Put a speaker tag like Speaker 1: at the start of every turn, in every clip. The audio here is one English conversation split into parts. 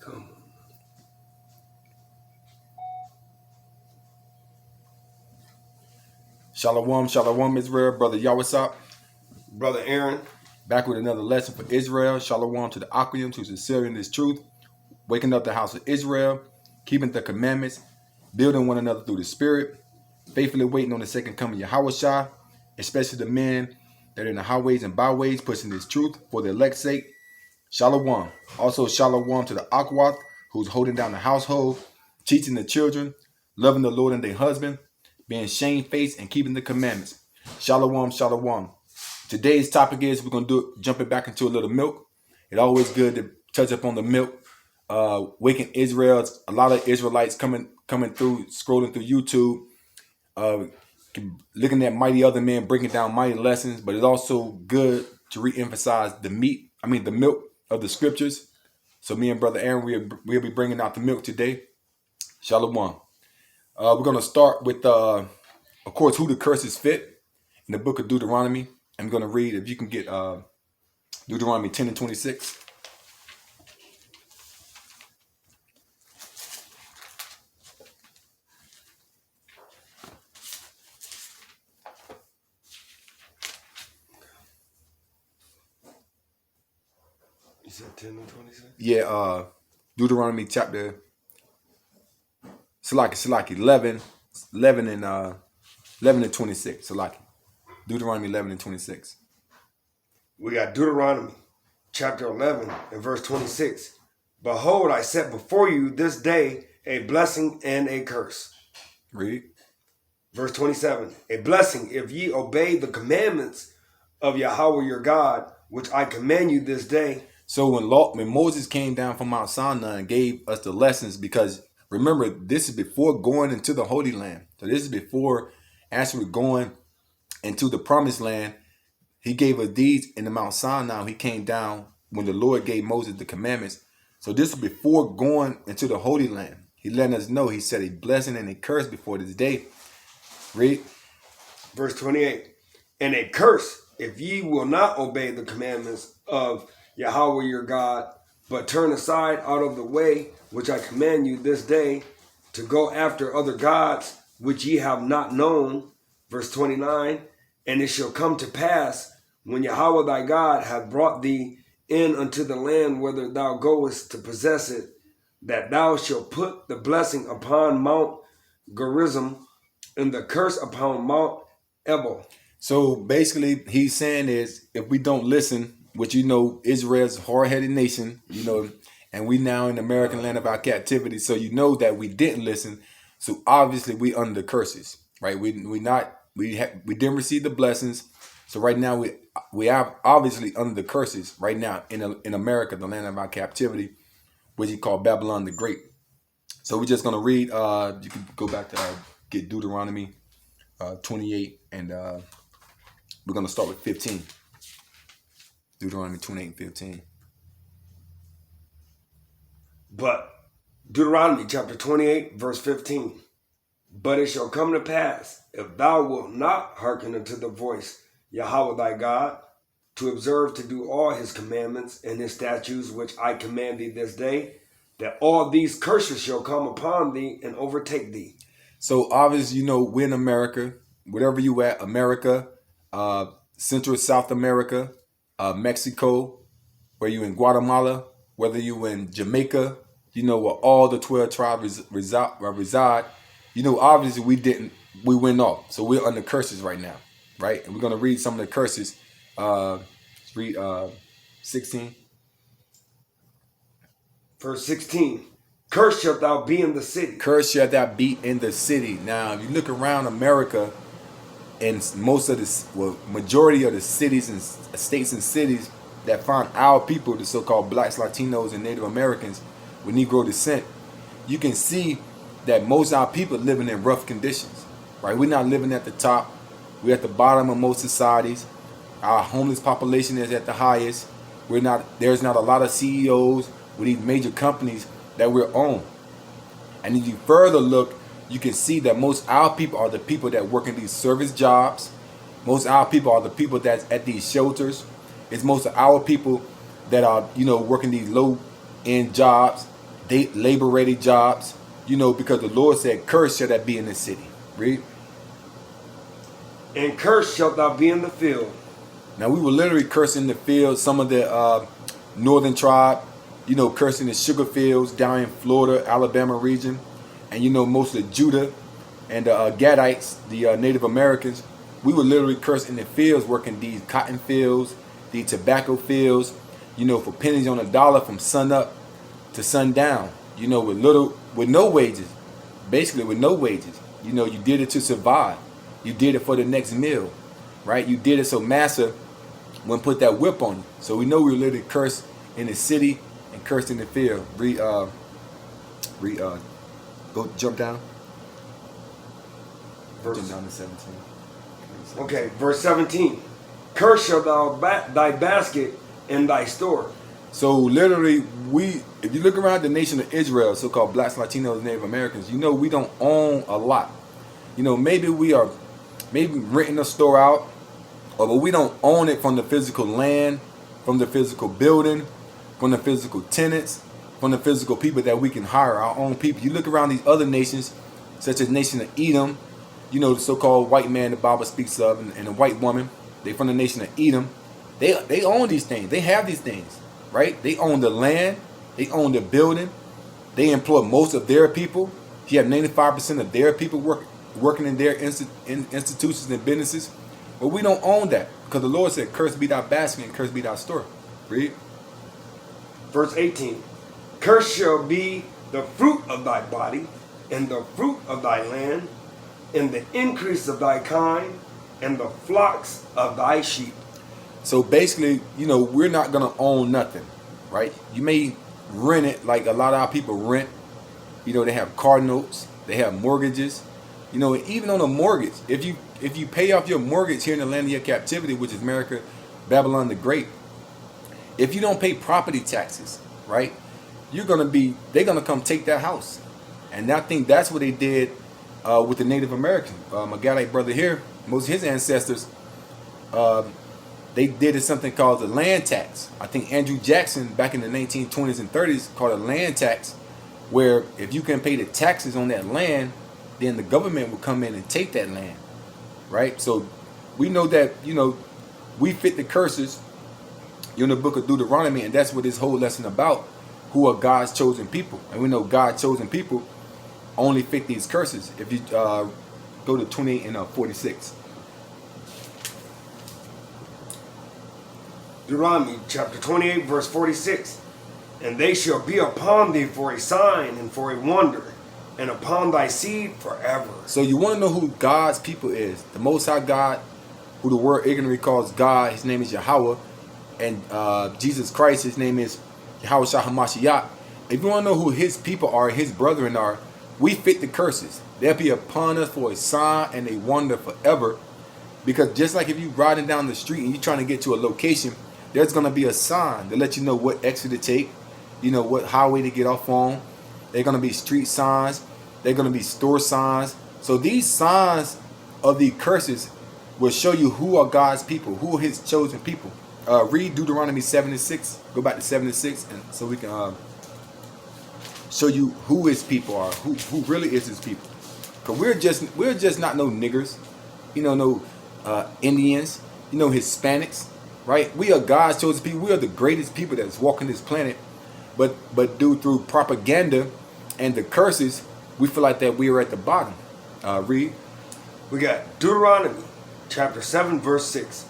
Speaker 1: Come on.
Speaker 2: Shalom, shalom, Israel. Brother Yawasop,
Speaker 1: Brother Aaron.
Speaker 2: back with another lesson for Israel. Shalom to the Aquium, to sincerity this truth, waking up the house of Israel, keeping the commandments, building one another through the Spirit, faithfully waiting on the second coming of Yahushua, especially the men that are in the highways and byways, pushing this truth for the elect's sake. Shalom. Also, shalom to the Akwath, who's holding down the household, teaching the children, loving the Lord and their husband, being shamefaced and keeping the commandments. Shalom, shalom. Today's topic is we're going to jump it back into a little milk. It's always good to touch up on the milk. Waking Israel, a lot of Israelites coming through, scrolling through YouTube, looking at mighty other men breaking down mighty lessons, but it's also good to re-emphasize the milk of the scriptures. So me and Brother Aaron, we'll be bringing out the milk today. Shalom. We're going to start with, of course, who the curses fit in the book of Deuteronomy. I'm going to read, if you can get Deuteronomy 10 and 26.
Speaker 1: You said 10 and 26?
Speaker 2: Yeah, Deuteronomy chapter, Salaki 11 and 26. Salaki. Deuteronomy 11 and 26.
Speaker 1: We got Deuteronomy chapter 11 and verse 26. Behold, I set before you this day a blessing and a curse.
Speaker 2: Read.
Speaker 1: Verse 27. A blessing if ye obey the commandments of Yahweh your God, which I command you this day.
Speaker 2: So when Moses came down from Mount Sinai and gave us the lessons, because remember, this is before going into the Holy Land. So this is before actually going into the Promised Land. He gave us these in the Mount Sinai. He came down when the Lord gave Moses the commandments. So this is before going into the Holy Land. He let us know. He said a blessing and a curse before this day. Read.
Speaker 1: Verse 28. And a curse if ye will not obey the commandments of Yahweh your God, but turn aside out of the way which I command you this day to go after other gods which ye have not known. Verse 29. And it shall come to pass when Yahweh thy God hath brought thee in unto the land whither thou goest to possess it, that thou shalt put the blessing upon Mount Gerizim and the curse upon Mount Ebal.
Speaker 2: So basically, he's saying is if we don't listen, which Israel's a hard-headed nation, and we now in the American land of our captivity, so that we didn't listen. So obviously we under the curses, right? We didn't receive the blessings. So right now we are obviously under the curses right now in America, the land of our captivity, which he called Babylon the Great. So we're just gonna read. You can go back to get Deuteronomy 28, and we're gonna start with 15. Deuteronomy 28 and 15.
Speaker 1: But Deuteronomy chapter 28, verse 15. But it shall come to pass, if thou wilt not hearken unto the voice Yahweh thy God, to observe to do all his commandments and his statutes which I command thee this day, that all these curses shall come upon thee and overtake thee.
Speaker 2: So obviously, we're in America, wherever you at, America, Central South America, Mexico, where you in Guatemala, whether you in Jamaica, where all the 12 tribes reside. Obviously we went off. So we're under curses right now, right? And we're going to read some of the curses. Read 16.
Speaker 1: Verse 16. Cursed shalt thou be in the city.
Speaker 2: Cursed shalt thou be in the city. Now, if you look around America, and majority of the cities and states and cities that find our people, the so-called blacks, Latinos, and Native Americans with Negro descent, you can see that most of our people are living in rough conditions, right? We're not living at the top. We're at the bottom of most societies. Our homeless population is at the highest. There's not a lot of CEOs with these major companies that we're on. And if you further look, you can see that most of our people are the people that work in these service jobs. Most of our people are the people that's at these shelters. It's most of our people that are, working these low-end jobs. they labor ready jobs, because the Lord said, "Cursed shall that be in the city." Read.
Speaker 1: And cursed shalt thou be in the field.
Speaker 2: Now we were literally cursing the fields. Some of the northern tribe, cursing the sugar fields down in Florida, Alabama region, and most of Judah and the Gadites, the Native Americans. We were literally cursing the fields, working these cotton fields, the tobacco fields, for pennies on a dollar from sun up to sundown. With no wages, basically with no wages. You did it to survive. You did it for the next meal, right? You did it so massa wouldn't put that whip on you. So we know we were literally cursed in the city and cursed in the field. Go jump down. Jump down to 17.
Speaker 1: Okay, verse 17. Cursed shall thou thy basket and thy store.
Speaker 2: So literally, if you look around the nation of Israel, so-called blacks, Latinos, Native Americans, we don't own a lot. Maybe we are renting a store out, but we don't own it from the physical land, from the physical building, from the physical tenants, from the physical people that we can hire, our own people. You look around these other nations, such as nation of Edom, the so-called white man the Bible speaks of, and the white woman, they from the nation of Edom. They own these things. They have these things, right? They own the land. They own the building. They employ most of their people. You have 95% of their people working in their institutions and businesses. But we don't own that, because the Lord said, "Cursed be thy basket and cursed be thy store." Read.
Speaker 1: Verse 18. Cursed shall be the fruit of thy body, and the fruit of thy land, and the increase of thy kind, and the flocks of thy sheep.
Speaker 2: So basically, we're not going to own nothing, right? You may rent it like a lot of our people rent. They have car notes, they have mortgages. Even on a mortgage, if you pay off your mortgage here in the land of your captivity, which is America, Babylon the Great, if you don't pay property taxes, right, they're gonna come take that house. And I think that's what they did with the Native American. My Gadite brother here, most of his ancestors, they did something called the land tax. I think Andrew Jackson back in the 1920s and 30s called it a land tax, where if you can pay the taxes on that land, then the government will come in and take that land, right? So we know that, we fit the curses in the book of Deuteronomy, and that's what this whole lesson about, who are God's chosen people. And we know God's chosen people only fit these curses. If you go to 28 and 46.
Speaker 1: Deuteronomy chapter 28 verse 46. And they shall be upon thee for a sign and for a wonder, and upon thy seed forever.
Speaker 2: So you want to know who God's people is. The Most High God, who the word ignorantly calls God, his name is Yahweh. And Jesus Christ, his name is Yahweh Shah HaMashiach. If you want to know who his people are, his brethren are, we fit the curses. They'll be upon us for a sign and a wonder forever. Because just like if you're riding down the street and you're trying to get to a location, there's going to be a sign to let you know what exit to take, what highway to get off on. They're going to be street signs. They're going to be store signs. So these signs of the curses will show you who are God's people, who are his chosen people. Read Deuteronomy 7:6. Go back to 7:6, and so we can show you who his people are, who really is his people. Because we're just not no niggers, no Indians, Hispanics, right? We are God's chosen people. We are the greatest people that's walking this planet. But through propaganda and the curses, we feel like that we are at the bottom. Read.
Speaker 1: We got Deuteronomy chapter 7 verse 6.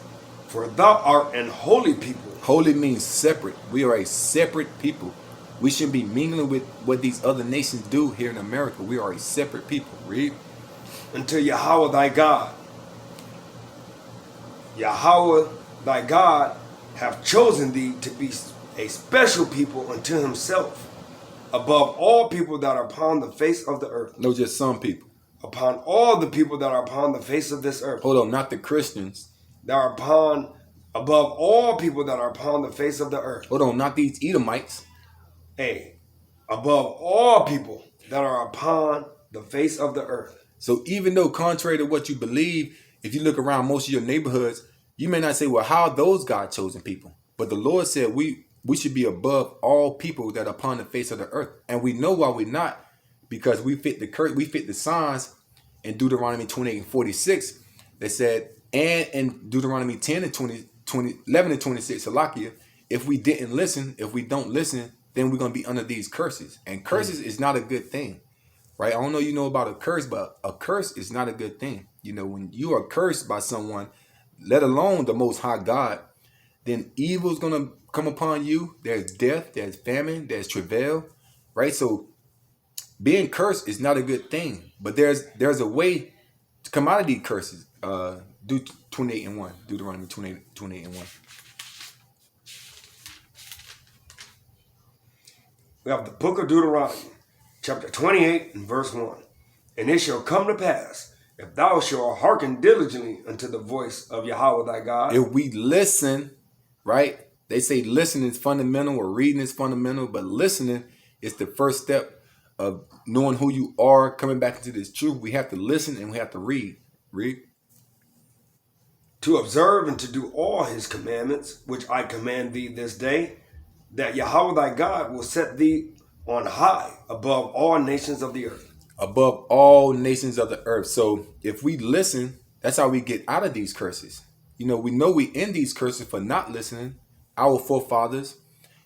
Speaker 1: For thou art an holy people.
Speaker 2: Holy means separate. We are a separate people. We shouldn't be mingling with what these other nations do here in America. We are a separate people. Read.
Speaker 1: Unto Yahweh thy God. Yahweh thy God hath chosen thee to be a special people unto himself, above all people that are upon the face of the earth.
Speaker 2: No, just some people.
Speaker 1: Upon all the people that are upon the face of this earth.
Speaker 2: Hold on, not the Christians.
Speaker 1: That are above all people that are upon the face of the earth.
Speaker 2: Hold on, not these Edomites.
Speaker 1: Above all people that are upon the face of the earth.
Speaker 2: So even though contrary to what you believe, if you look around most of your neighborhoods, you may not say, well, how are those God chosen people? But the Lord said we should be above all people that are upon the face of the earth. And we know why we're not, because we fit the curse, we fit the signs in Deuteronomy 28 and 46 that said, and in Deuteronomy 10 and 11 and 26, Salakia, if we didn't listen, if we don't listen, then we're going to be under these curses. And curses is not a good thing, right? I don't know you know about a curse, but a curse is not a good thing. You know, when you are cursed by someone, let alone the Most High God, then evil is going to come upon you. There's death, there's famine, there's travail, right? So being cursed is not a good thing, but there's a way to come out of these curses. Do 28 and 1, Deuteronomy 28 and 1.
Speaker 1: We have the book of Deuteronomy, chapter 28 and verse 1. And it shall come to pass, if thou shalt hearken diligently unto the voice of Yahweh thy God.
Speaker 2: If we listen, right? They say listening is fundamental or reading is fundamental, but listening is the first step of knowing who you are, coming back into this truth. We have to listen and we have to read. Read.
Speaker 1: To observe and to do all his commandments, which I command thee this day, that Yahweh thy God will set thee on high above all nations of the earth.
Speaker 2: Above all nations of the earth. So if we listen, that's how we get out of these curses. You know we in these curses for not listening. Our forefathers,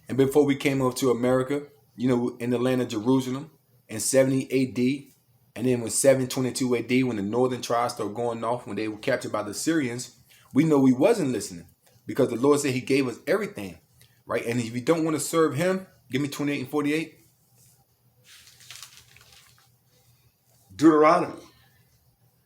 Speaker 2: and before we came over to America, you know, in the land of Jerusalem in 70 AD, and then when 722 AD, when the northern tribes started going off, when they were captured by the Syrians, we know we wasn't listening because the Lord said he gave us everything, right? And if you don't want to serve him, give me 28 and 48.
Speaker 1: Deuteronomy,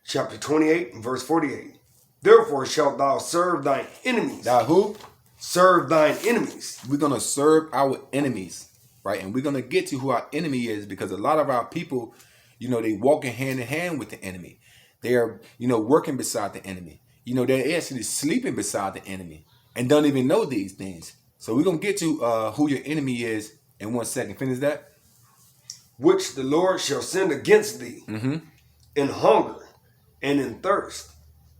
Speaker 1: chapter 28 and verse 48. Therefore shalt thou serve thine enemies.
Speaker 2: Thou who?
Speaker 1: Serve thine enemies.
Speaker 2: We're going to serve our enemies, right? And we're going to get to who our enemy is, because a lot of our people, you know, they walking hand in hand with the enemy. They are, you know, working beside the enemy. You know, they're actually sleeping beside the enemy and don't even know these things. So we're going to get to who your enemy is in 1 second. Finish that.
Speaker 1: Which the Lord shall send against thee in hunger and in thirst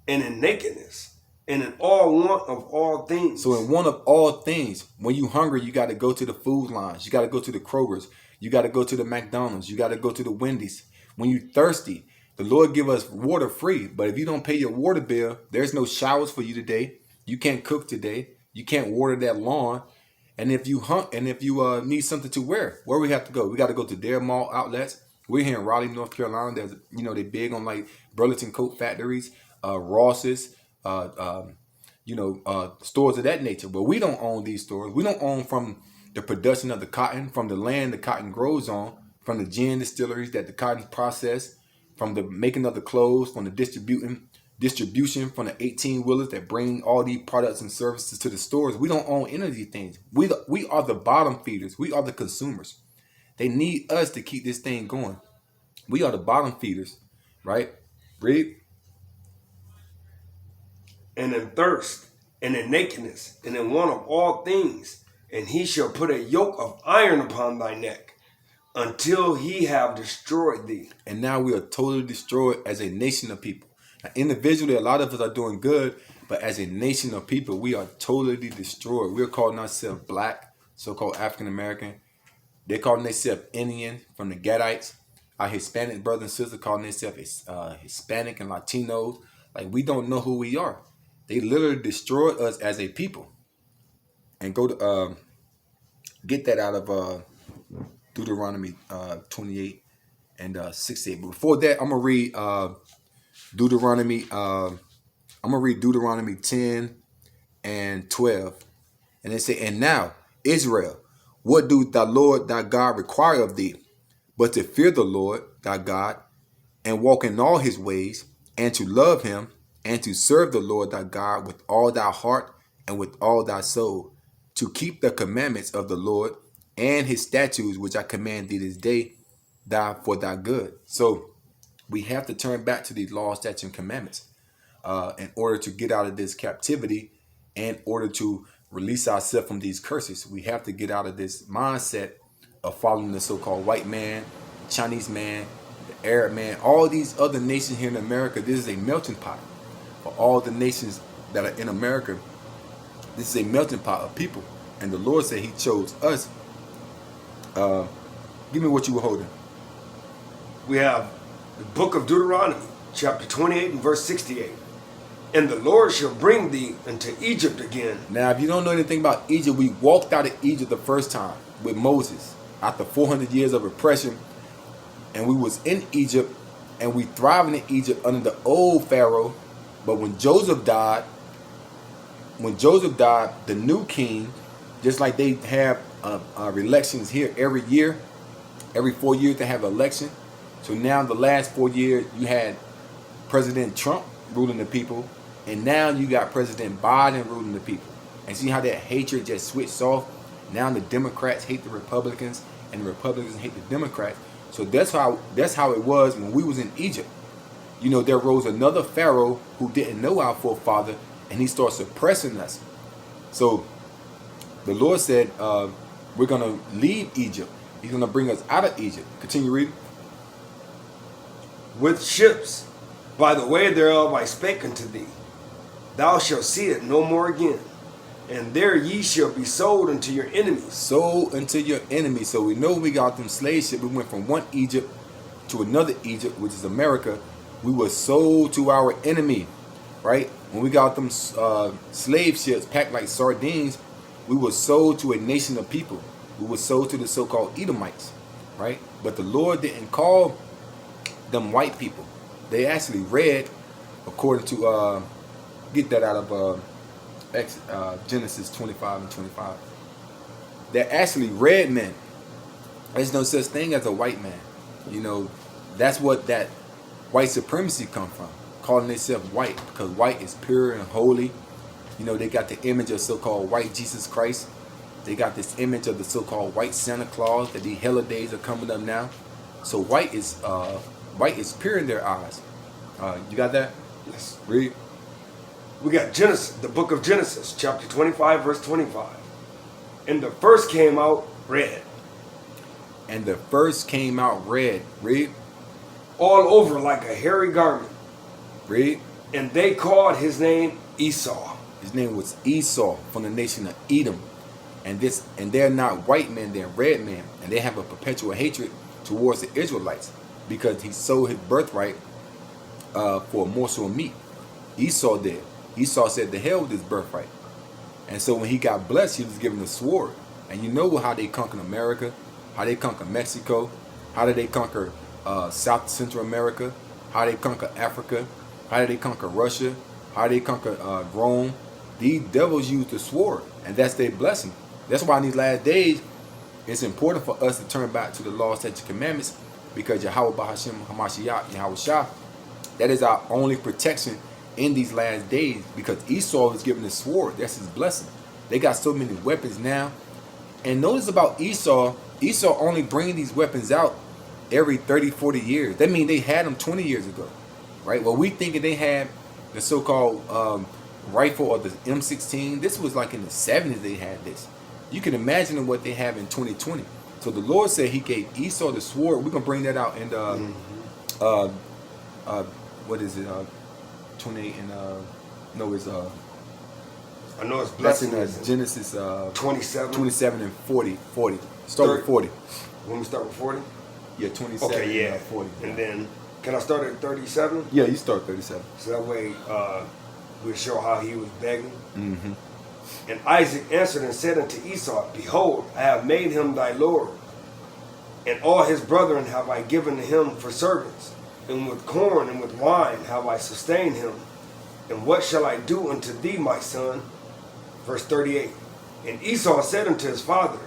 Speaker 1: and in nakedness and in all want of all things.
Speaker 2: So in want of all things, when you hungry, you got to go to the food lines. You got to go to the Kroger's. You got to go to the McDonald's. You got to go to the Wendy's. When you thirsty, the Lord give us water free. But if you don't pay your water bill, there's no showers for you today. You can't cook today. You can't water that lawn. And if you need something to wear, where we have to go? We got to go to their mall outlets. We're here in Raleigh, North Carolina. There's, you know, they big on like Burlington Coat Factories, Ross's, stores of that nature. But we don't own these stores. We don't own from the production of the cotton, from the land the cotton grows on, from the gin distilleries that the cotton process, from the making of the clothes, from the distribution from the 18-wheelers that bring all these products and services to the stores. We don't own any of these things. We are the bottom feeders. We are the consumers. They need us to keep this thing going. We are the bottom feeders, right? Read.
Speaker 1: And in thirst, and in nakedness, and in want of all things, and he shall put a yoke of iron upon thy neck, until he have destroyed thee.
Speaker 2: And now we are totally destroyed as a nation of people. Now, individually, a lot of us are doing good, but as a nation of people, we are totally destroyed. We're calling ourselves black, so-called African American. They're calling themselves Indian from the Gadites. Our Hispanic brothers and sisters calling themselves Hispanic and Latinos. Like, we don't know who we are. They literally destroyed us as a people. And go to get that out of Deuteronomy 28 and 68. But before that, I'm gonna read Deuteronomy. I'm gonna read Deuteronomy 10 and 12, and they say, "And now, Israel, what do thy Lord thy God require of thee, but to fear the Lord thy God, and walk in all his ways, and to love him, and to serve the Lord thy God with all thy heart and with all thy soul, to keep the commandments of the Lord and his statutes which I command thee this day, for thy good." So we have to turn back to these laws, statutes, and commandments in order to get out of this captivity, in order to release ourselves from these curses. We have to get out of this mindset of following the so-called white man, Chinese man, the Arab man, all these other nations here in America. This is a melting pot for all the nations that are in America. This is a melting pot of people. And the Lord said he chose us. Give me what you were holding.
Speaker 1: We have the book of Deuteronomy, chapter 28 and verse 68. And the Lord shall bring thee into Egypt again.
Speaker 2: Now, if you don't know anything about Egypt, we walked out of Egypt the first time with Moses after 400 years of oppression. And we was in Egypt, and we thriving in Egypt under the old Pharaoh. But when Joseph died, the new king, just like they have elections here every year, every 4 years they have an election. So now the last 4 years you had President Trump ruling the people, and now you got President Biden ruling the people. And see how that hatred just switched off? Now the Democrats hate the Republicans, and the Republicans hate the Democrats. So that's how it was when we was in Egypt. You know, there rose another Pharaoh who didn't know our forefather, and he started suppressing us. So the Lord said, we're going to leave Egypt. He's going to bring us out of Egypt. Continue reading.
Speaker 1: With ships, by the way thereof I spake unto thee. Thou shalt see it no more again. And there ye shall be sold unto your enemies.
Speaker 2: Sold unto your enemies. So we know we got them slave ships. We went from one Egypt to another Egypt, which is America. We were sold to our enemy, right? When we got them slave ships packed like sardines, we were sold to a nation of people. We were sold to the so-called Edomites, right? But the Lord didn't call them white people. They actually read, according to, get that out of Genesis 25 and 25. They're actually red men. There's no such thing as a white man. You know, that's what that white supremacy come from, calling themselves white, because white is pure and holy. You know, they got the image of so-called white Jesus Christ. They got this image of the so-called white Santa Claus, that the holidays are coming up now. So white is pure in their eyes. You got that?
Speaker 1: Yes.
Speaker 2: Read.
Speaker 1: We got Genesis, the book of Genesis, chapter 25, verse 25. And the first came out red.
Speaker 2: And the first came out red. Read.
Speaker 1: All over like a hairy garment.
Speaker 2: Read.
Speaker 1: And they called his name Esau.
Speaker 2: His name was Esau, from the nation of Edom. And they're not white men, they're red men. And they have a perpetual hatred towards the Israelites, because he sold his birthright for a morsel of meat. Esau did. Esau said, "The hell with his birthright." And so when he got blessed, he was given a sword. And you know how they conquered America, how they conquered Mexico, how did they conquer South Central America, how they conquer Africa, how did they conquer Russia, how did they conquer Rome. These devils used the sword, and that's their blessing. That's why in these last days, it's important for us to turn back to the law, statutes, commandments, because Yahweh Bahashim Hamashiach, Yahweh Shah, that is our only protection in these last days, because Esau was given the sword. That's his blessing. They got so many weapons now. And notice about Esau only bringing these weapons out every 30, 40 years. That means they had them 20 years ago, right? Well, we thinking they had the so-called rifle or the M16. This was like in the 70s they had this. You can imagine what they have in 2020. So the Lord said he gave Esau the sword. We're going to bring that out in the, what is it, 28 and, no, it's,
Speaker 1: I know it's
Speaker 2: that's
Speaker 1: blessing.
Speaker 2: in Genesis
Speaker 1: 27
Speaker 2: and 40. Start with 40.
Speaker 1: When we start with 40?
Speaker 2: Yeah, 27
Speaker 1: Okay, yeah.
Speaker 2: and 40.
Speaker 1: And then, can I start at 37?
Speaker 2: Yeah, you start 37.
Speaker 1: So that way we'll show how he was begging.
Speaker 2: Mm-hmm.
Speaker 1: And Isaac answered and said unto Esau, Behold, I have made him thy lord, and all his brethren have I given to him for servants, and with corn and with wine have I sustained him. And what shall I do unto thee, my son? Verse 38. And Esau said unto his father,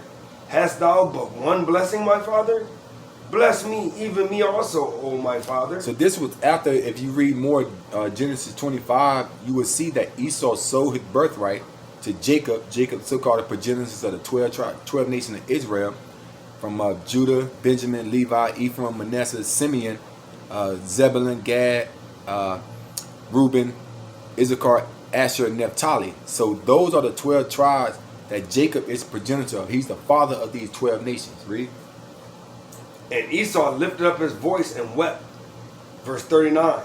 Speaker 1: Hast thou but one blessing, my father? Bless me, even me also, O my father.
Speaker 2: So this was after, if you read more Genesis 25, you will see that Esau sold his birthright to Jacob. Jacob, so-called the progenitor of the 12 nations of Israel, from Judah, Benjamin, Levi, Ephraim, Manasseh, Simeon, Zebulun, Gad, Reuben, Issachar, Asher, and Naphtali. So those are the 12 tribes that Jacob is progenitor of. He's the father of these 12 nations. Read.
Speaker 1: And Esau lifted up his voice and wept. Verse 39.